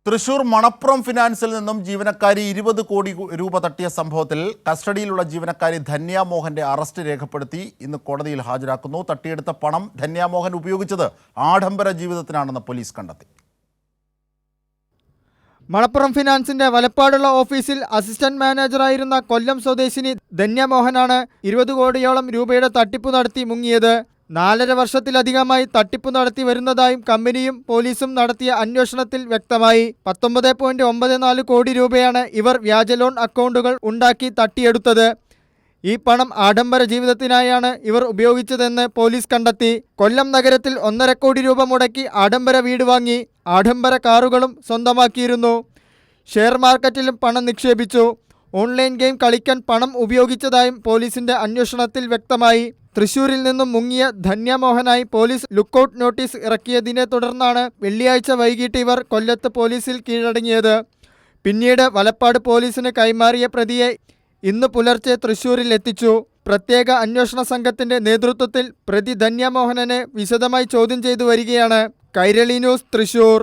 തൃശൂർ മണപ്പുറം ഫിനാൻസിൽ നിന്നും ജീവനക്കാരി 20 കോടി രൂപ തട്ടിയ സംഭവത്തിൽ കസ്റ്റഡിയിലുള്ള ജീവനക്കാരി ധന്യ മോഹന്റെ അറസ്റ്റ് രേഖപ്പെടുത്തി ഇന്ന് കോടതിയിൽ ഹാജരാക്കുന്നു. തട്ടിയെടുത്ത പണം ധന്യ മോഹൻ ഉപയോഗിച്ചത് ആഡംബര ജീവിതത്തിനാണെന്ന് പോലീസ് കണ്ടെത്തി. മണപ്പുറം ഫിനാൻസിന്റെ വലപ്പാടുള്ള ഓഫീസിൽ അസിസ്റ്റന്റ് മാനേജറായിരുന്ന കൊല്ലം സ്വദേശിനി ധന്യ മോഹനാണ് 20 കോടിയോളം രൂപയുടെ തട്ടിപ്പ് നടത്തി മുങ്ങിയത്. 4.5 വർഷത്തിലധികമായി തട്ടിപ്പ് നടത്തി വരുന്നതായും കമ്പനിയും പോലീസും നടത്തിയ അന്വേഷണത്തിൽ വ്യക്തമായി. 19.94 കോടി രൂപയാണ് ഇവർ വ്യാജ ലോൺ അക്കൗണ്ടുകൾ ഉണ്ടാക്കി തട്ടിയെടുത്തത്. ഈ പണം ആഡംബര ജീവിതത്തിനായാണ് ഇവർ ഉപയോഗിച്ചതെന്ന് പോലീസ് കണ്ടെത്തി. കൊല്ലം നഗരത്തിൽ 1.5 കോടി രൂപ മുടക്കി ആഡംബര വീട് വാങ്ങി ആഡംബര കാറുകളും സ്വന്തമാക്കിയിരുന്നു. ഷെയർ മാർക്കറ്റിലും പണം നിക്ഷേപിച്ചു. ഓൺലൈൻ ഗെയിം കളിക്കാൻ പണം ഉപയോഗിച്ചതായും പോലീസിന്റെ അന്വേഷണത്തിൽ വ്യക്തമായി. തൃശൂരിൽ നിന്നും മുങ്ങിയ ധന്യ മോഹനായി പോലീസ് ലുക്കൌട്ട് നോട്ടീസ് ഇറക്കിയതിനെ തുടർന്നാണ് വെള്ളിയാഴ്ച വൈകിട്ട് ഇവർ കൊല്ലത്ത് പോലീസിൽ കീഴടങ്ങിയത്. പിന്നീട് വലപ്പാട് പോലീസിന് കൈമാറിയ പ്രതിയെ ഇന്ന് പുലർച്ചെ തൃശൂരിൽ എത്തിച്ചു. പ്രത്യേക അന്വേഷണ സംഘത്തിന്റെ നേതൃത്വത്തിൽ പ്രതി ധന്യ മോഹനനെ വിശദമായി ചോദ്യം ചെയ്തു വരികയാണ്. കൈരളി ന്യൂസ്, തൃശൂർ.